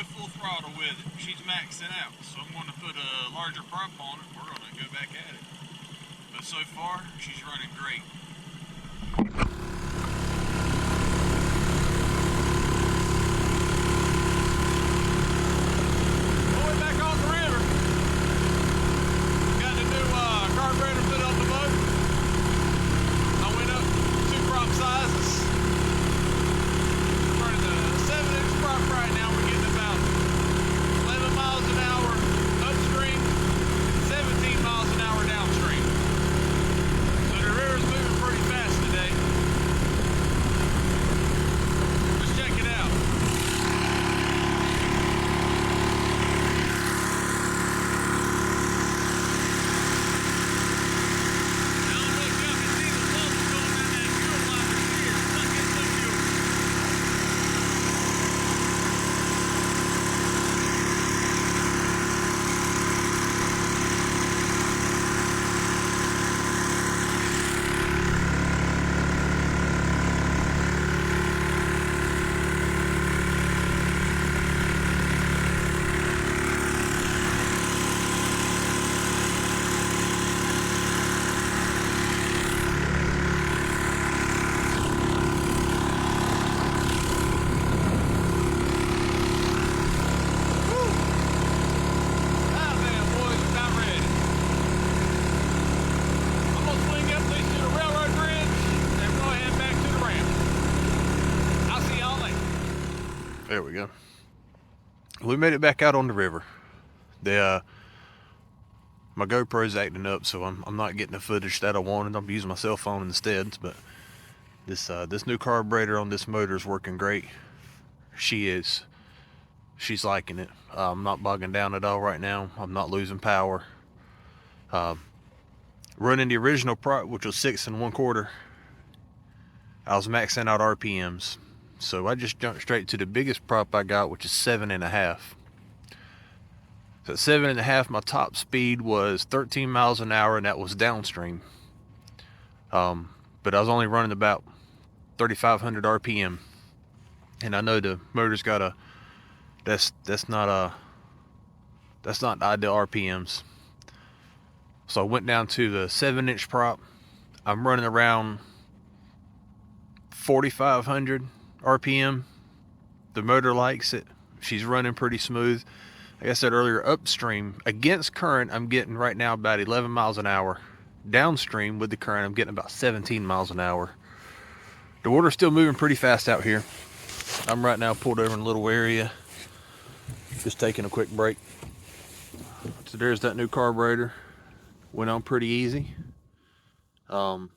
full throttle with it. She's maxing out, so I'm going to put a larger prop on it. We're going to go back at it. But so far, she's running great. Going back on the river. Got the new carburetor put on the boat. I went up 2 prop sizes. Running the 7-inch prop right now. We're getting about 11 miles an hour upstream, 17 miles an hour downstream. So the river's moving pretty fast today. Let's check it out. Now look up and see the bubbles going down that fuel line right here. Suck in some fuel. There we go. We made it back out on the river. My GoPro's acting up, so I'm not getting the footage that I wanted. I'm using my cell phone instead. But this new carburetor on this motor is working great. She's liking it. I'm not bogging down at all right now. I'm not losing power. Running the original prop, which was 6 1/4, I was maxing out RPMs. So I just jumped straight to the biggest prop I got, which is 7.5. So at 7.5, my top speed was 13 miles an hour, and that was downstream. But I was only running about 3,500 RPM, and I know the motor's got that's not ideal RPMs. So I went down to the 7-inch prop. I'm running around 4,500 RPM. The motor likes it. She's running pretty smooth. Like I said earlier, upstream against current, I'm getting right now about 11 miles an hour. Downstream with the current, I'm getting about 17 miles an hour. The water's still moving pretty fast out here. I'm right now pulled over in a little area, just taking a quick break. So there's that new carburetor. Went on pretty easy. I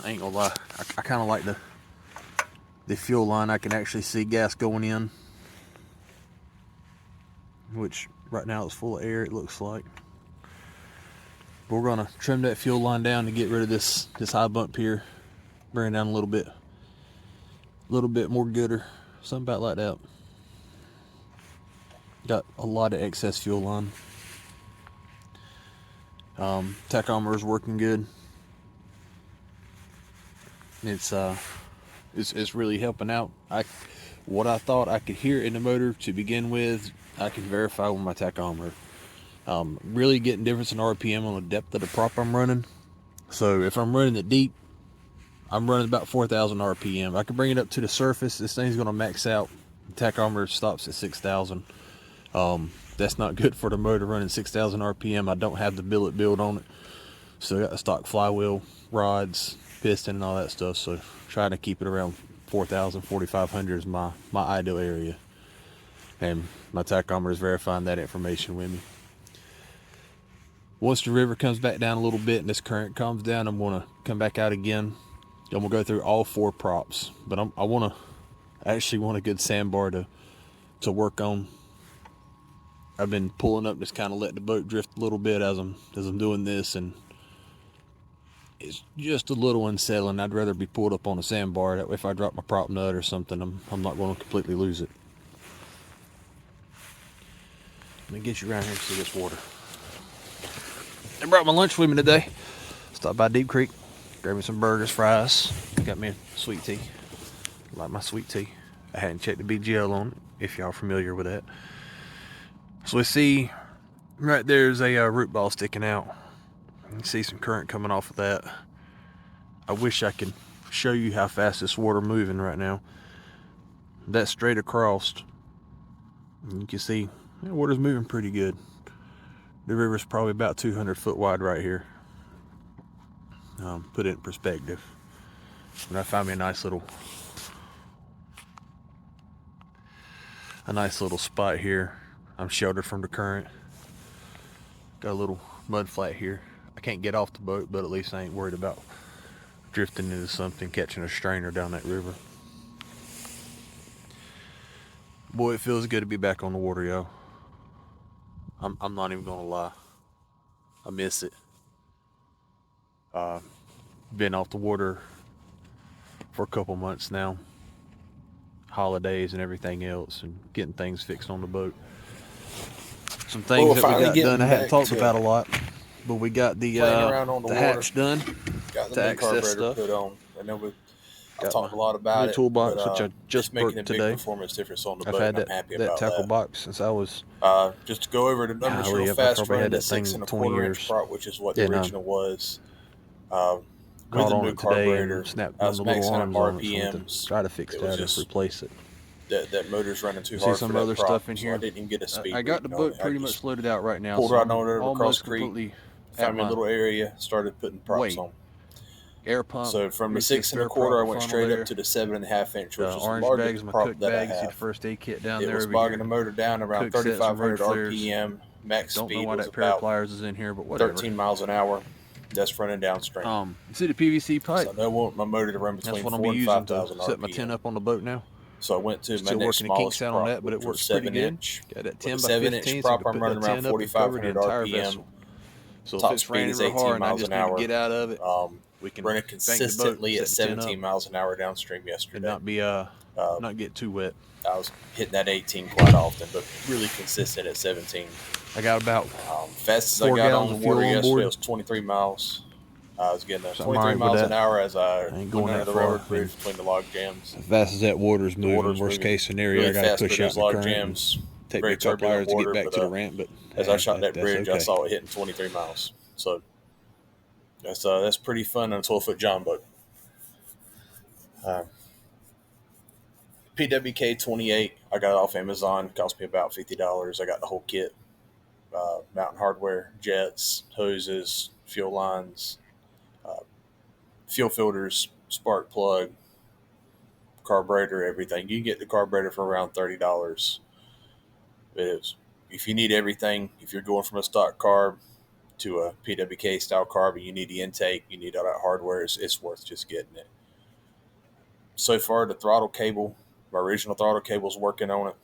ain't gonna lie, I kind of like the fuel line. I can actually see gas going in, which right now it's full of air, it looks like. But we're gonna trim that fuel line down to get rid of this high bump here, bring it down a little bit more gooder, something about like that. Got a lot of excess fuel line. Tachometer is working good. It's really helping out. What I thought I could hear in the motor to begin with, I can verify with my tachometer. Really getting difference in RPM on the depth of the prop I'm running. So if I'm running it deep, I'm running about 4,000 RPM. I can bring it up to the surface. This thing's gonna max out. The tachometer stops at 6,000. That's not good for the motor running 6,000 RPM. I don't have the billet build on it, so I got the stock flywheel, rods, piston, and all that stuff. So trying to keep it around 4,000, 4,500 is my ideal area. And my tachometer is verifying that information with me. Once the river comes back down a little bit and this current calms down, I'm gonna come back out again. I'm gonna go through all 4 props, but I actually want a good sandbar to work on. I've been pulling up, just kind of let the boat drift a little bit as I'm doing this, and it's just a little unsettling. I'd rather be pulled up on a sandbar. That way, if I drop my prop nut or something, I'm not going to completely lose it. Let me get you around here and see this water. I brought my lunch with me today. Stopped by Deep Creek, grabbed me some burgers, fries, Got me a sweet tea. Like my sweet tea. I hadn't checked the BGL on it, if y'all familiar with that. So we see right there's a root ball sticking out. You can see some current coming off of that. I wish I could show you how fast this water moving right now. That's straight across. You can see the water's moving pretty good. The river's probably about 200 foot wide right here. Put it in perspective. And I found me a nice little spot here. I'm sheltered from the current. Got a little mud flat here. I can't get off the boat, but at least I ain't worried about drifting into something, catching a strainer down that river. Boy, it feels good to be back on the water, yo. I'm not even gonna lie. I miss it. Been off the water for a couple months now. Holidays and everything else, and getting things fixed on the boat. Some things that we got done I hadn't talked about a lot, but we got the hatch done. Got the new carburetor put on. I know I've talked a lot about it. Toolbox, which I just making a today. big performance difference on the boat. I've had I'm happy about tackle box since I was. Just to go over the numbers real fast, running the 6 1/4 inch prop, which is what the original was. With the new carburetor, I was maxing up RPMs. Try to fix that or replace it. That motor's running too hard for that other prop, stuff in here. I didn't even get a speed. I got the boat pretty much floated out right now. Pulled right on it across the creek, found me a little area, started putting props on. Air pump. So from the 6 1/4, I went straight up to the 7 1/2 inch, which was the largest prop that I have. See the first aid kit down there. It was bogging the motor down around 3,500 RPM. Max speed was about pliers is in here, but whatever. 13 miles an hour. That's running downstream. You see the PVC pipe? So I don't want my motor to run between 4,000 and 5,000 RPM. Set my tent up on the boat now. So I went to my next smallest prop, on that, but it works pretty good. Got that 10 by 15 prop. I'm running around 4,500 RPM. So top speed is 18 miles an hour. Get out of it. We can run it consistently at 17 miles an hour downstream yesterday. And not get too wet. I was hitting that 18 quite often, but really consistent at 17. I got about fastest I got on the water yesterday was 23 miles. I was getting 23 miles an hour as I went under the railroad bridge between the log jams. As fast as that water's moving, worst case scenario, really I got to push out the log current. Jams. Take me a couple hours to get back to the ramp, but as I shot that bridge, I saw it hitting 23 miles. So that's pretty fun on a 12-foot John boat. PWK 28, I got it off Amazon. Cost me about $50. I got the whole kit. Mountain hardware, jets, hoses, fuel lines, fuel filters, spark plug, carburetor, everything. You can get the carburetor for around $30. If you need everything, if you're going from a stock carb to a PWK style carb and you need the intake, you need all that hardware, it's worth just getting it. So far, the throttle cable, my original throttle cable is working on it.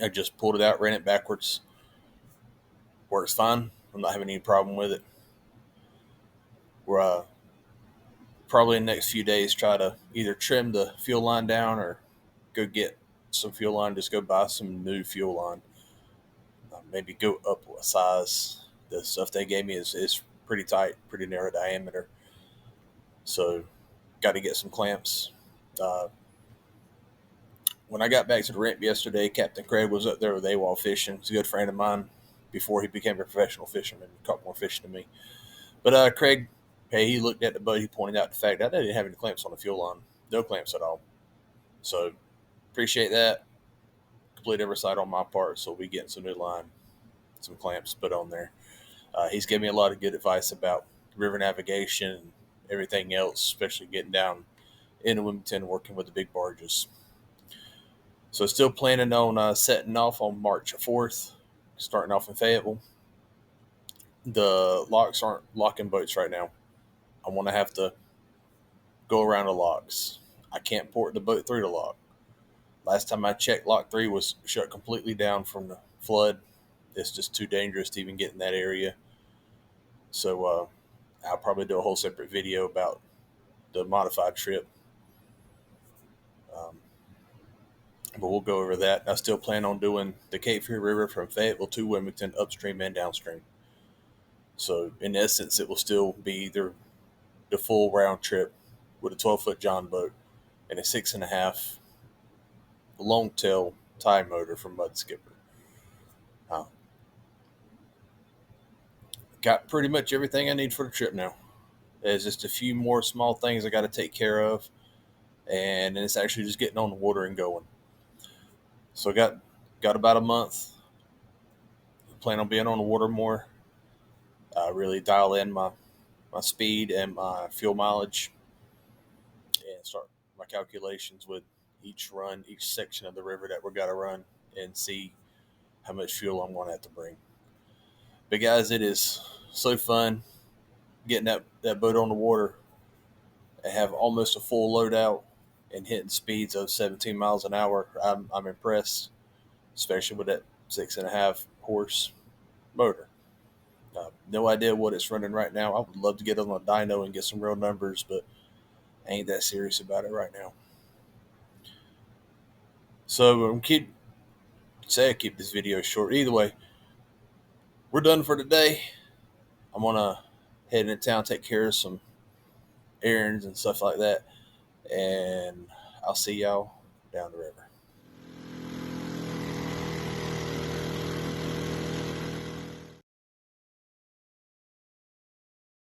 I just pulled it out, ran it backwards. Works fine. I'm not having any problem with it. We're probably in the next few days try to either trim the fuel line down or go get some fuel line, just go buy some new fuel line. Maybe go up a size. The stuff they gave me is pretty tight, pretty narrow diameter. So got to get some clamps. When I got back to the ramp yesterday, Captain Craig was up there with AWOL fishing. He's a good friend of mine before he became a professional fisherman. He caught more fish than me. But Craig, hey, he looked at the boat. He pointed out the fact that I didn't have any clamps on the fuel line. No clamps at all. So appreciate that. Complete oversight on my part. So we'll be getting some new line, some clamps put on there. He's given me a lot of good advice about river navigation and everything else, especially getting down into Wilmington, working with the big barges. So still planning on setting off on March 4th, starting off in Fayetteville. The locks aren't locking boats right now. I want to have to go around the locks. I can't port the boat through the lock. Last time I checked, lock 3 was shut completely down from the flood. It's just too dangerous to even get in that area. So I'll probably do a whole separate video about the modified trip. But we'll go over that. I still plan on doing the Cape Fear River from Fayetteville to Wilmington, upstream and downstream. So in essence, it will still be the full round trip with a 12-foot John boat and a 6.5 long tail tie motor from Mud Skipper. Uh, got pretty much everything I need for the trip now. There's just a few more small things I got to take care of, and then it's actually just getting on the water and going. So I got about a month. Plan on being on the water more. Really dial in my speed and my fuel mileage, and start my calculations with each run, each section of the river that we're got to run, and see how much fuel I'm going to have to bring. But guys, it is so fun getting that boat on the water and have almost a full load out and hitting speeds of 17 miles an hour. I'm impressed, especially with that 6.5 horse motor. No idea what it's running right now. I would love to get on a dyno and get some real numbers, but I ain't that serious about it right now. So I'm keep this video short. Either way, we're done for today. I'm gonna head into town, take care of some errands and stuff like that, and I'll see y'all down the river.